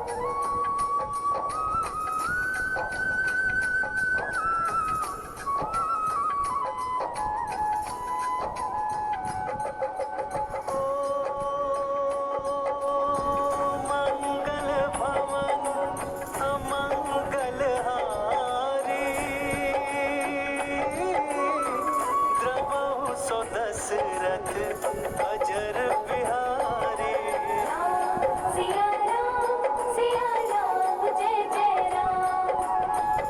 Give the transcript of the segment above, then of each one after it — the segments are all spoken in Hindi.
मंगल भवन अमंगल हारी, द्रवहु सो दशरथ अजर बिहारी। सिया राम जय जय राम,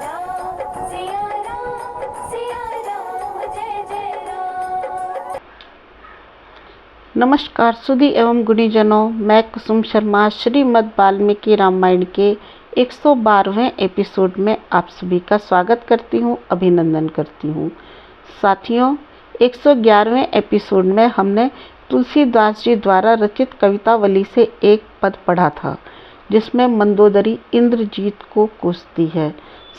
राम सिया राम जय जय राम। नमस्कार सुधी एवं गुणीजनों, मैं कुसुम शर्मा श्रीमद् वाल्मीकि रामायण के 112वें एपिसोड में आप सभी का स्वागत करती हूँ, अभिनंदन करती हूँ। साथियों, 111वें एपिसोड में हमने तुलसीदास जी द्वारा रचित कवितावली से एक पद पढ़ा था, जिसमें मंदोदरी इंद्रजीत को कोसती है।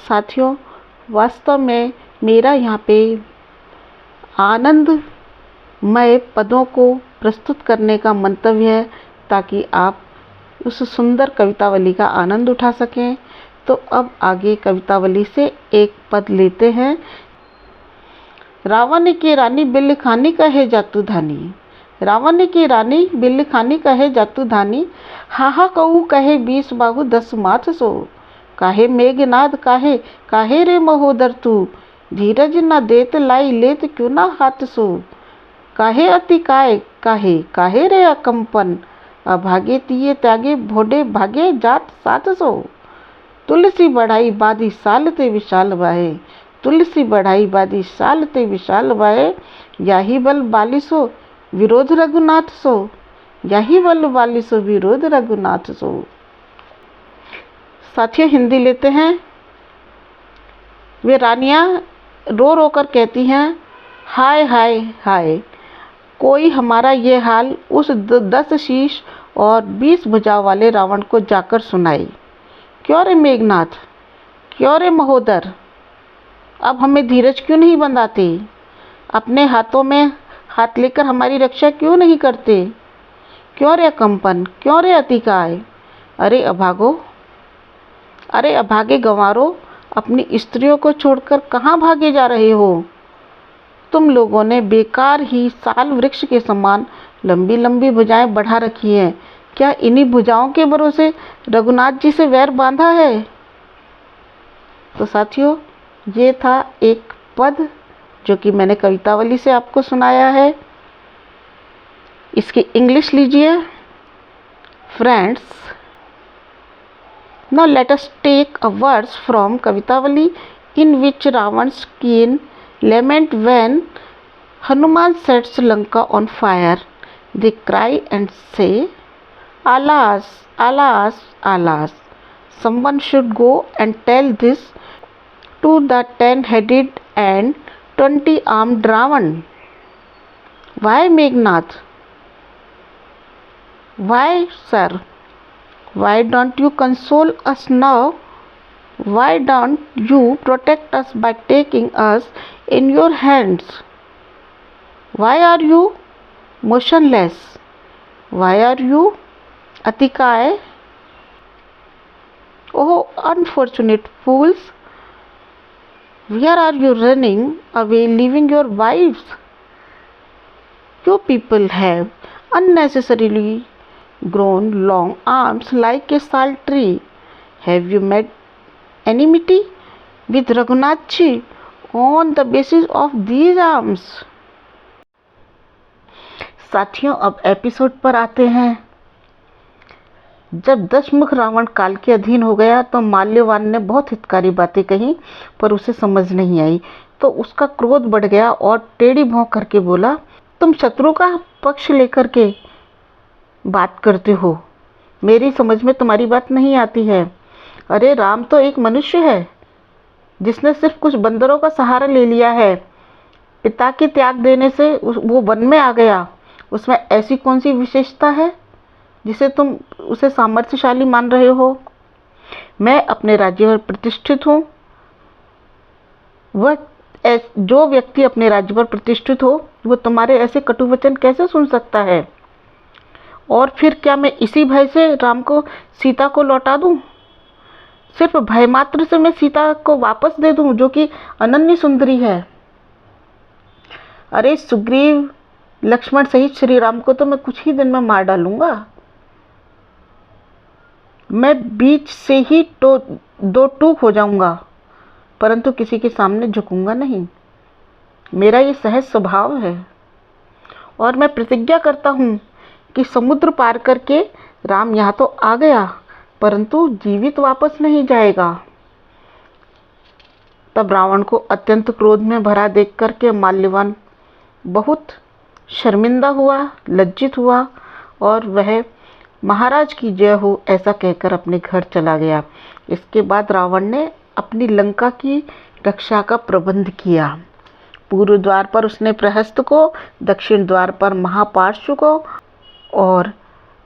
साथियों, वास्तव में मेरा यहाँ पे आनंदमय पदों को प्रस्तुत करने का मंतव्य है, ताकि आप उस सुंदर कवितावली का आनंद उठा सकें। तो अब आगे कवितावली से एक पद लेते हैं। रावण की रानी बिल्ल खानी कहे जातु धानी, रावण की रानी बिल्ल खानी कहे जातु धानी, हाहा कहू कहे 20 बाहु 10 माथ सो, काहे मेघनाद काहे काहे रे महोदर तू, धीरज न देत लाई लेत क्यों ना हाथ सो, काहे अति काय काहे काहे रे अकंपन, अभागे तिये त्यागे भोडे भागे जात सात सो, तुलसी बढ़ाई बादी साल ते विशाल बाहे, तुलसी बढ़ाई बादी साल ते विशाल बाहे, याही बल बालिसो विरोध रघुनाथ सो, याही बल बालिसो विरोध रघुनाथ सो। साथियों, हिंदी लेते हैं। वे रानियां रो रो कर कहती हैं, हाय हाय हाय, कोई हमारा ये हाल उस 10 शीश और 20 भुजाओं वाले रावण को जाकर सुनाए। क्यों रे मेघनाथ, क्यों रे महोदर, अब हमें धीरज क्यों नहीं बंधाते, अपने हाथों में हाथ लेकर हमारी रक्षा क्यों नहीं करते, क्यों रे कंपन, क्यों रे अतिकाय, अरे अभागो, अरे अभागे गंवारो, अपनी स्त्रियों को छोड़कर कहाँ भागे जा रहे हो। तुम लोगों ने बेकार ही साल वृक्ष के समान लंबी लंबी भुजाएं बढ़ा रखी हैं। क्या इन्हीं भुजाओं के भरोसे रघुनाथ जी से वैर बांधा है। तो साथियों, ये था एक पद जो कि मैंने कवितावली से आपको सुनाया है। इसकी इंग्लिश लीजिए। Friends, now let us take a verse from Kavitavali in which Ravan's keen lament when Hanuman sets Lanka on fire. They cry and say, alas, alas, alas. Someone should go and tell this to the 10-headed and 20-armed Ravan. Why, Meghnad? Why, sir? Why don't you console us now? Why don't you protect us by taking us in your hands? Why are you motionless? Why are you Atikay? Oh, unfortunate fools! Where are you running away, leaving your wives? You people have unnecessarily grown long arms like a sal tree. Have you made enmity with Raghunath ji on the basis of these arms? साथियों, अब एपिसोड पर आते हैं। जब दशमुख रावण काल के अधीन हो गया तो माल्यवान ने बहुत हितकारी बातें कही, पर उसे समझ नहीं आई। तो उसका क्रोध बढ़ गया और टेढ़ी भौंक करके बोला, तुम शत्रु का पक्ष लेकर के बात करते हो, मेरी समझ में तुम्हारी बात नहीं आती है। अरे राम तो एक मनुष्य है जिसने सिर्फ कुछ बंदरों का सहारा ले लिया है। पिता के त्याग देने से वो वन में आ गया। उसमें ऐसी कौन सी विशेषता है जिसे तुम उसे सामर्थ्यशाली मान रहे हो। मैं अपने राज्य पर प्रतिष्ठित हूँ। वह जो व्यक्ति अपने राज्य पर प्रतिष्ठित हो, वो तुम्हारे ऐसे कटु वचन कैसे सुन सकता है। और फिर क्या मैं इसी भय से राम को सीता को लौटा दूं? सिर्फ भय मात्र से मैं सीता को वापस दे दूं, जो कि अनन्य सुंदरी है? अरे सुग्रीव, लक्ष्मण सहित श्री राम को तो मैं कुछ ही दिन में मार डालूंगा। मैं बीच से ही दो टूक हो जाऊंगा, परंतु किसी के सामने झुकूंगा नहीं। मेरा ये सहज स्वभाव है और मैं प्रतिज्ञा करता हूं कि समुद्र पार करके राम यहाँ तो आ गया, परंतु जीवित वापस नहीं जाएगा। तब रावण को अत्यंत क्रोध में भरा देख करके माल्यवान बहुत शर्मिंदा हुआ, लज्जित हुआ और वह महाराज की जय हो ऐसा कहकर अपने घर चला गया। इसके बाद रावण ने अपनी लंका की रक्षा का प्रबंध किया। पूर्व द्वार पर उसने प्रहस्त को, दक्षिण द्वार पर महापार्श्व को और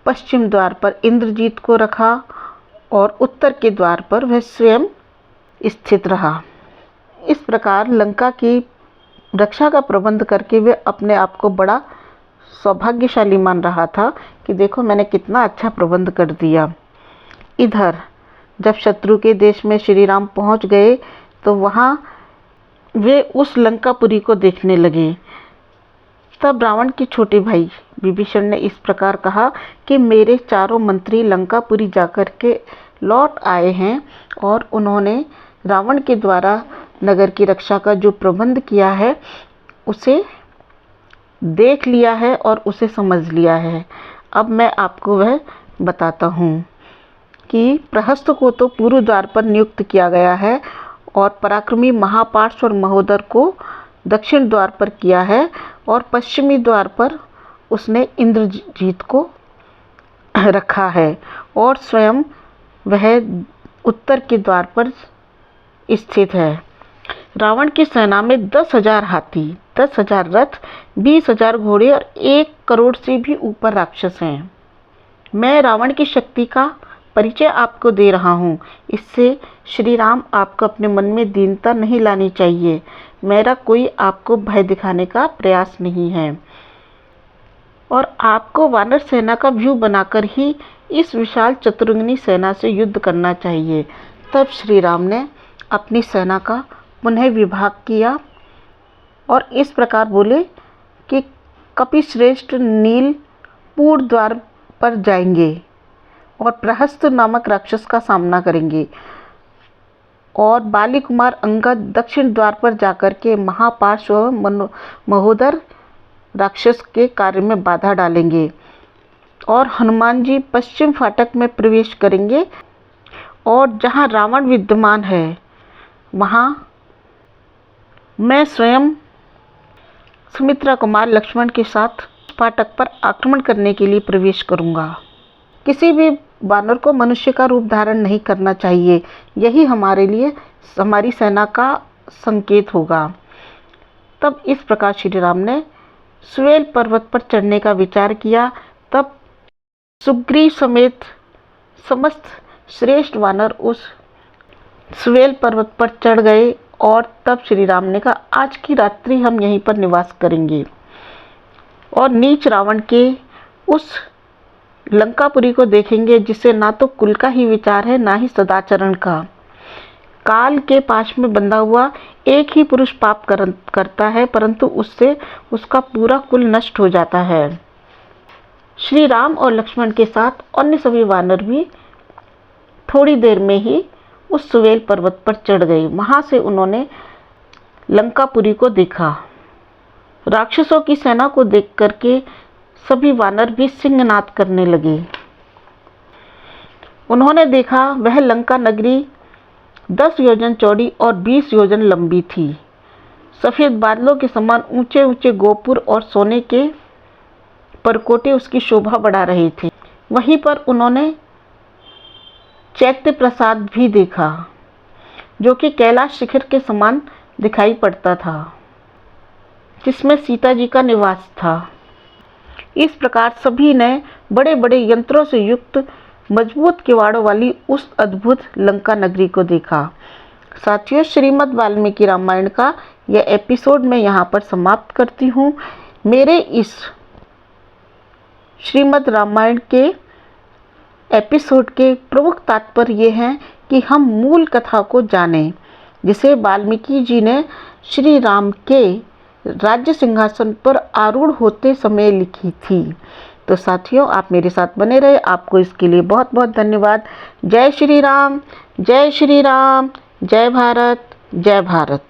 पश्चिम द्वार पर इंद्रजीत को रखा और उत्तर के द्वार पर वह स्वयं स्थित रहा। इस प्रकार लंका की रक्षा का प्रबंध करके वे अपने आप को बड़ा सौभाग्यशाली मान रहा था कि देखो मैंने कितना अच्छा प्रबंध कर दिया। इधर जब शत्रु के देश में श्री राम पहुंच गए तो वहां वे उस लंकापुरी को देखने लगे। तब रावण के छोटे भाई विभीषण ने इस प्रकार कहा कि मेरे चारों मंत्री लंकापुरी जाकर के लौट आए हैं और उन्होंने रावण के द्वारा नगर की रक्षा का जो प्रबंध किया है उसे देख लिया है और उसे समझ लिया है। अब मैं आपको वह बताता हूँ कि प्रहस्त को तो पूर्व द्वार पर नियुक्त किया गया है और पराक्रमी महापार्श्व और महोदर को दक्षिण द्वार पर किया है और पश्चिमी द्वार पर उसने इंद्रजीत को रखा है और स्वयं वह उत्तर के द्वार पर स्थित है। रावण की सेना में 10,000 हाथी, 10,000 रथ, 20,000 घोड़े और 1 करोड़ से भी ऊपर राक्षस हैं। मैं रावण की शक्ति का परिचय आपको दे रहा हूँ। इससे श्री राम आपको अपने मन में दीनता नहीं लानी चाहिए। मेरा कोई आपको भय दिखाने का प्रयास नहीं है और आपको वानर सेना का व्यू बनाकर ही इस विशाल चतुरंगिनी सेना से युद्ध करना चाहिए। तब श्री राम ने अपनी सेना का पुनः विभाग किया और इस प्रकार बोले कि कपिश्रेष्ठ नील पूर्व द्वार पर जाएंगे और प्रहस्त नामक राक्षस का सामना करेंगे और बाली कुमार अंगद दक्षिण द्वार पर जाकर के महापार्श्व महोदर राक्षस के कार्य में बाधा डालेंगे और हनुमान जी पश्चिम फाटक में प्रवेश करेंगे और जहां रावण विद्यमान है वहां मैं स्वयं सुमित्रा कुमार लक्ष्मण के साथ फाटक पर आक्रमण करने के लिए प्रवेश करूंगा। किसी भी वानर को मनुष्य का रूप धारण नहीं करना चाहिए। यही हमारे लिए हमारी सेना का संकेत होगा। तब इस प्रकार श्री राम ने स्वेल पर्वत पर चढ़ने का विचार किया। तब सुग्रीव समेत समस्त श्रेष्ठ वानर उस स्वेल पर्वत पर चढ़ गए और तब श्री राम ने कहा आज की रात्रि हम यहीं पर निवास करेंगे और नीच रावण के उस लंकापुरी को देखेंगे जिसे ना तो कुल का ही विचार है ना ही सदाचरण का। काल के पाश में बंधा हुआ एक ही पुरुष पाप करता है परंतु उससे उसका पूरा कुल नष्ट हो जाता है। श्री राम और लक्ष्मण के साथ अन्य सभी वानर भी थोड़ी देर में ही उस सुवेल पर्वत पर चढ़ गए। वहां से उन्होंने लंकापुरी को देखा। राक्षसों की सेना को देख करके सभी वानर भी सिंहनाद करने लगे। उन्होंने देखा वह लंका नगरी 10 योजन चौड़ी और 20 योजन लंबी थी। सफेद बादलों के समान ऊंचे ऊंचे गोपुर और सोने के परकोटे उसकी शोभा बढ़ा रहे थे। वहीं पर उन्होंने चैत्य प्रसाद भी देखा जो कि कैलाश शिखर के समान दिखाई पड़ता था, जिसमें सीता जी का निवास था। इस प्रकार सभी ने बड़े बड़े यंत्रों से युक्त मजबूत किवाड़ों वाली उस अद्भुत लंका नगरी को देखा। साथियों, श्रीमद् वाल्मीकि रामायण का यह एपिसोड मैं यहाँ पर समाप्त करती हूँ। मेरे इस श्रीमद् रामायण के एपिसोड के प्रमुख तात्पर्य ये हैं कि हम मूल कथा को जानें, जिसे वाल्मीकि जी ने श्री राम के राज्य सिंहासन पर आरूढ़ होते समय लिखी थी। तो साथियों, आप मेरे साथ बने रहे, आपको इसके लिए बहुत बहुत धन्यवाद। जय श्री राम, जय श्री राम, जय भारत, जय भारत।